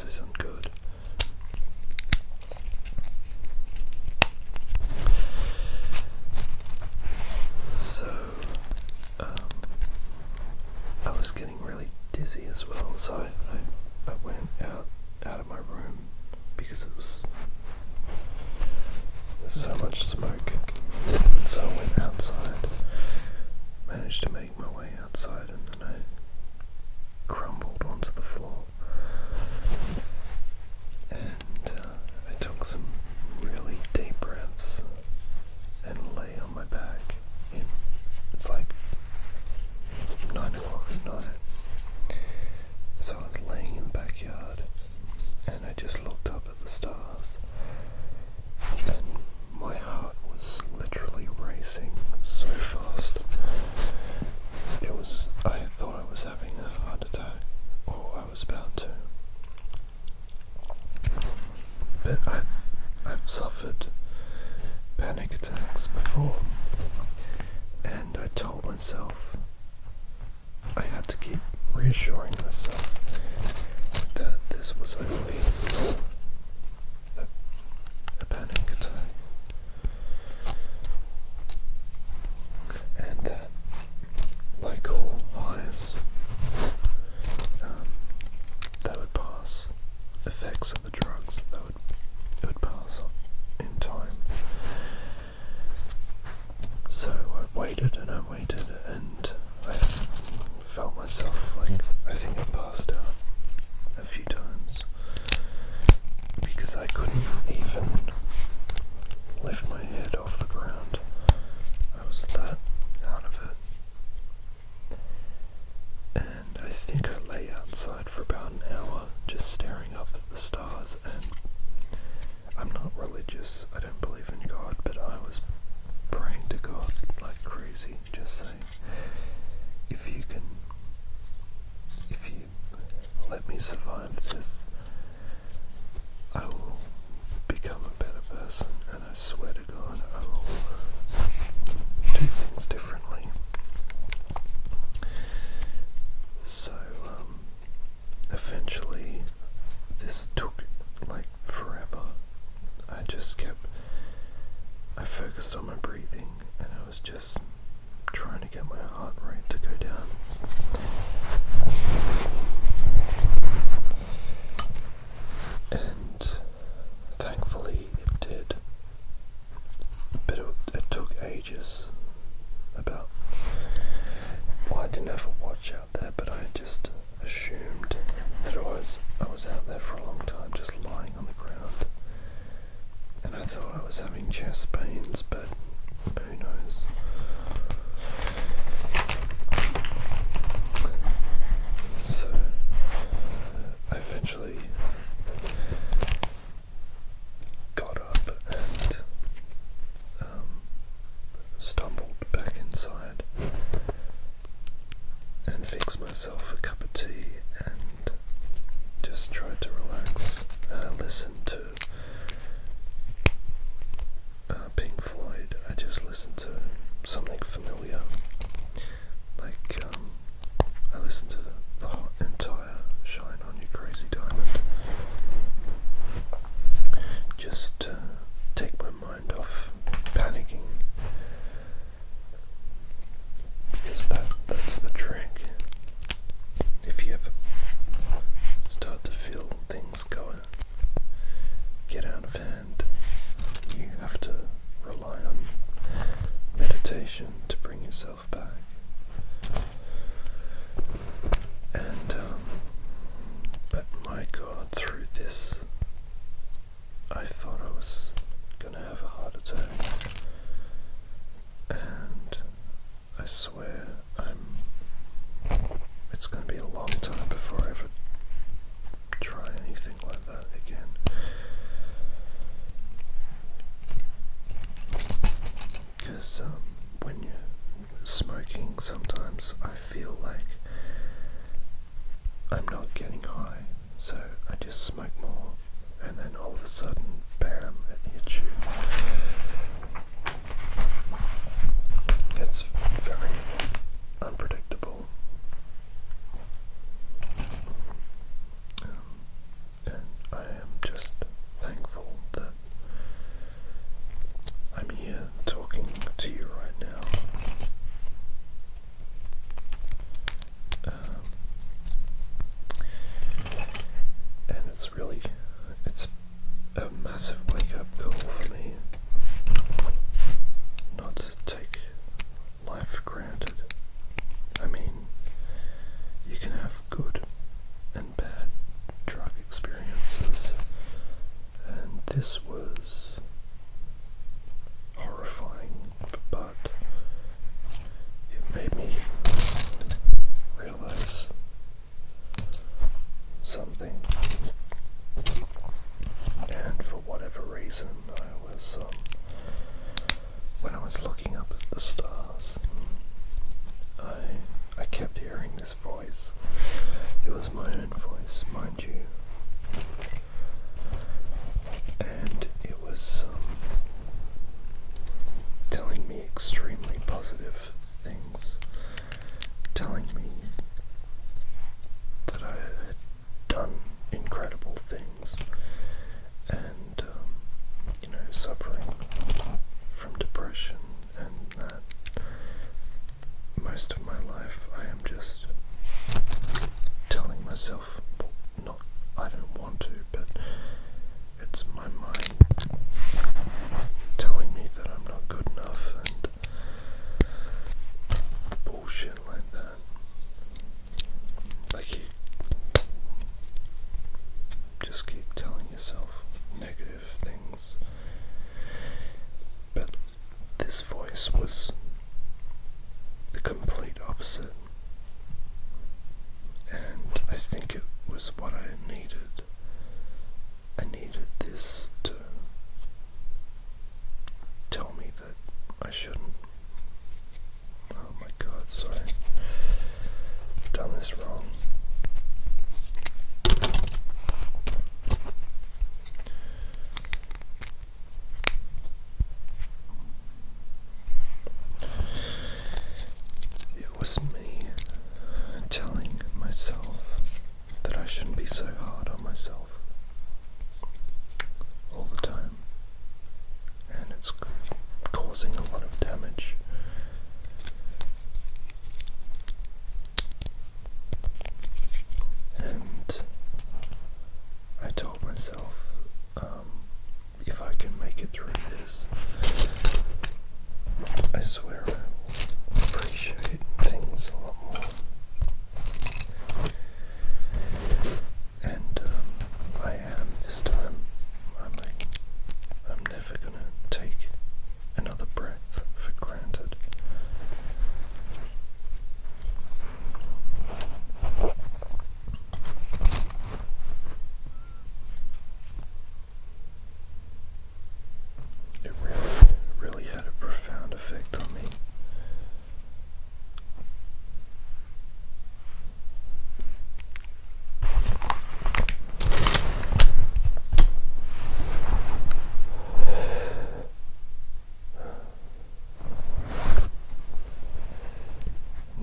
this isn't good. So, I was getting really dizzy as well, so I went out of my room because there's so much smoke. So I went outside, managed to make my way outside, and then I crumbled onto the floor. And I took some really deep breaths and lay on my back. It's like 9 o'clock at night. So I was laying in the backyard and I just looked up at the stars, and my heart was literally racing so fast. I thought I was having a heart attack, or I was about to. But I've suffered panic attacks before, and I told myself, I had to keep reassuring myself that this was only a panic attack, and that, like all highs, they would pass. Effects of the drugs, it would pass in time. So I waited and I waited, and I felt myself like, I think I passed out a few times because I couldn't even lift my head off the ground. I was that out of it. And I think I lay outside for about an hour just staring up at the stars, and I'm not religious, I don't believe in God, but I was praying to God like crazy, just saying, if you let me survive this, I will become a better person, and I swear to God I will do things differently. So eventually this took like forever. I focused on my breathing, and I was just trying to get my heart rate to go down. And thankfully it did. But it took ages. I didn't have a watch out there, but I just assumed that I was out there for a long time, just lying on the ground. And I thought I was having chest pains, but who knows? So I eventually got up and stumbled back inside and fixed myself a cup of tea and just tried to relax. I listened to Pink Floyd. I just listened to something familiar, like I listened to the entire Shine On You Crazy Diamond, just to take my mind off panicking, because that's the trick. If you ever start to feel things get out of hand, you have to rely on meditation to bring yourself back. And but my God, through this I thought I was gonna have a heart attack, and I swear it's gonna be a long time before I ever try anything like that again. Because when you're smoking, sometimes I feel like I'm not getting high, so I just smoke more, and then all of a sudden, bam, it hits you. It's very unpredictable. And this was the complete opposite, and I think it was what I needed. I needed this to tell me that I shouldn't. Oh my god, sorry. I've done this wrong. It was me telling myself that I shouldn't be so hard on myself all the time, and it's causing a lot of damage. And I told myself, if I can make it through this, I swear I will appreciate things a lot more. And I am this time. I'm never gonna take another breath for granted. It really had a profound effect on me.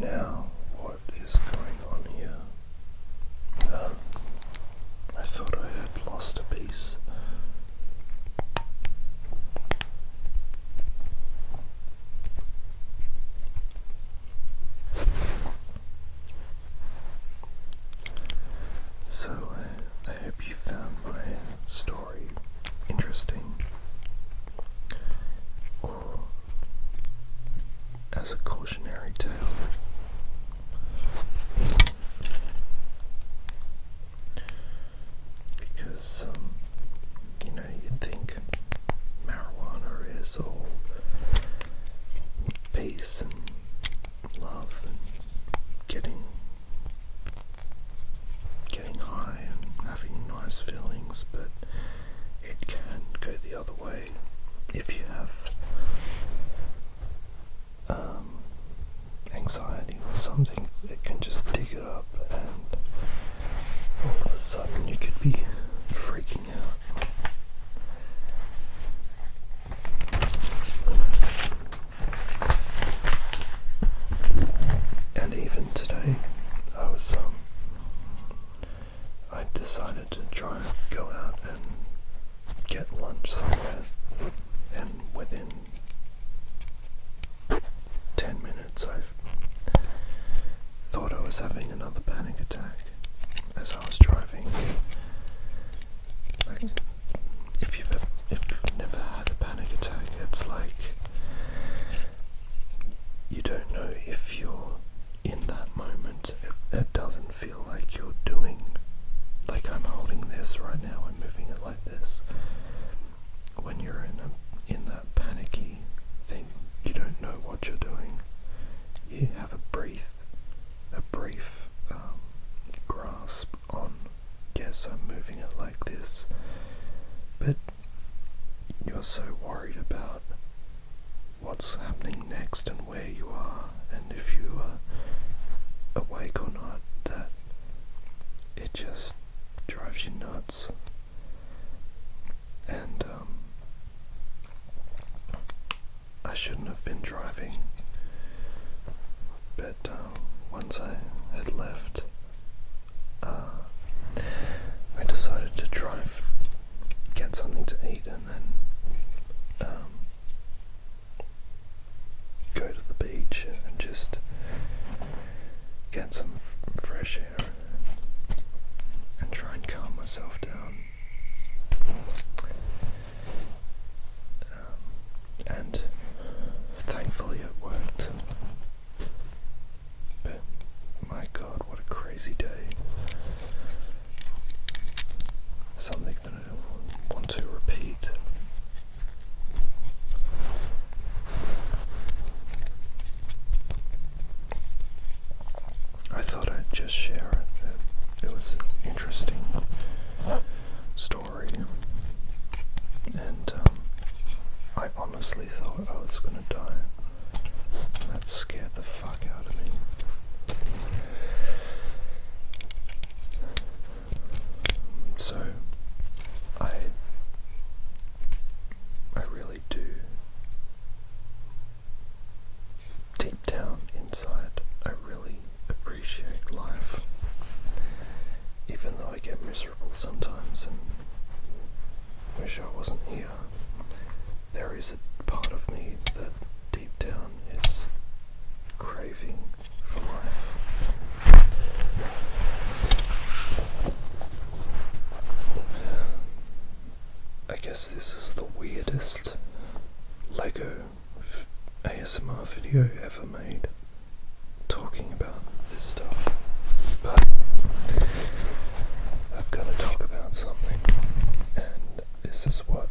Now, what is going on here? I thought I had lost a piece. So I hope you found my story interesting, or as a cautionary tale. Because, you think marijuana is all peace and love and getting high and having nice feelings, but it can go the other way if you have anxiety or something. It can just dig it up, and all of a sudden you could be freaking out. And even today, I decided to go out and get lunch somewhere, and within 10 minutes I thought I was having another panic attack as I was driving. Like, if you've never had a panic attack, it's like you don't know if you're in that moment. It doesn't feel like you're doing, like I'm holding this right now, I'm moving it like this. When you're in that panicky thing, you don't know what you're doing. You have a brief grasp on, yes, I'm moving it like this, but you're so worried about what's happening next and where you are and if you are awake or not, that it just drives you nuts. And I shouldn't have been driving, but once I had left, I decided to drive, get something to eat, and then go to the beach and just get some fresh air and try and calm myself down. And thankfully it worked. But my God, what a crazy day. Something that I want to repeat. gonna die. And that scared the fuck out of me. So I really do, deep down inside, I really appreciate life, even though I get miserable sometimes and wish I wasn't here. There is a part of me that deep down is craving for life. I guess this is the weirdest Lego ASMR video ever made, talking about this stuff, but I've got to talk about something, and this is what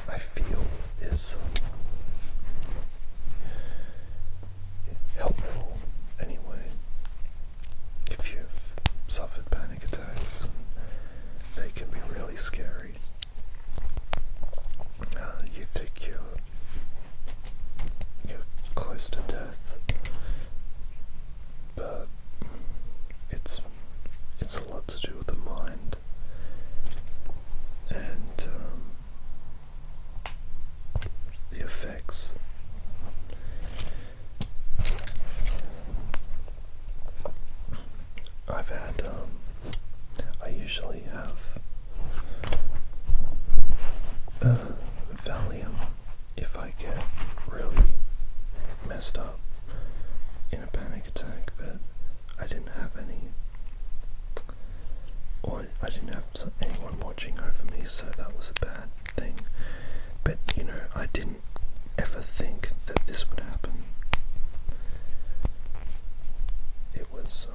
I feel is helpful anyway. If you've suffered panic attacks, they can be really scary. You think you're close to death, but it's a lot to do with the mind, and the effects. I've had I usually have Valium if I get really messed up in a panic attack, but I didn't have any, or I didn't have anyone watching over me, so that was a bad thing. But you know, I didn't ever think that this would happen. It was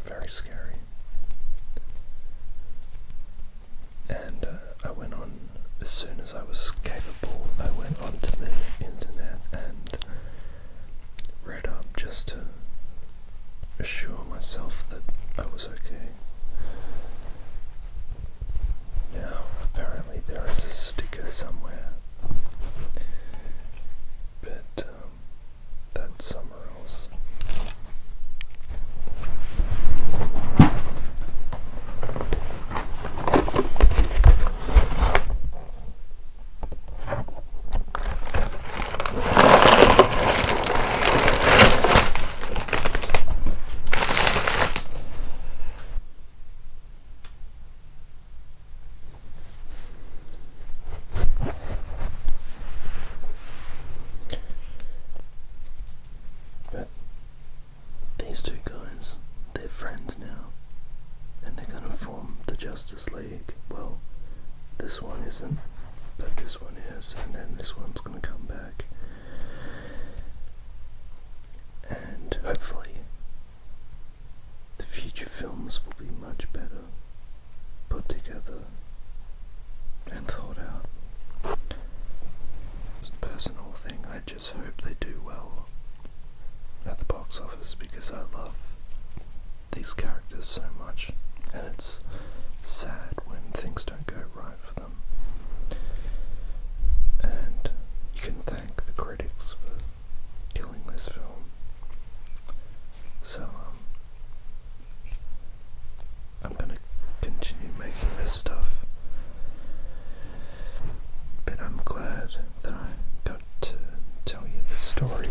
very scary. And I went on, as soon as I was capable, I went onto the internet and read up just to assure myself that I was okay. Now, apparently there is a sticker somewhere, but that's somewhere else. But these two guys, they're friends now, and they're gonna form the Justice League. Well, this one isn't, but this one is, and then this one's gonna come back. And hopefully the future films will be much better put together and thought out. It's a personal thing. I just hope they do well at the box office, because I love these characters so much, and it's sad when things don't go right for them. And you can thank the critics for killing this film. So I'm gonna continue making this stuff, but I'm glad that I got to tell you the story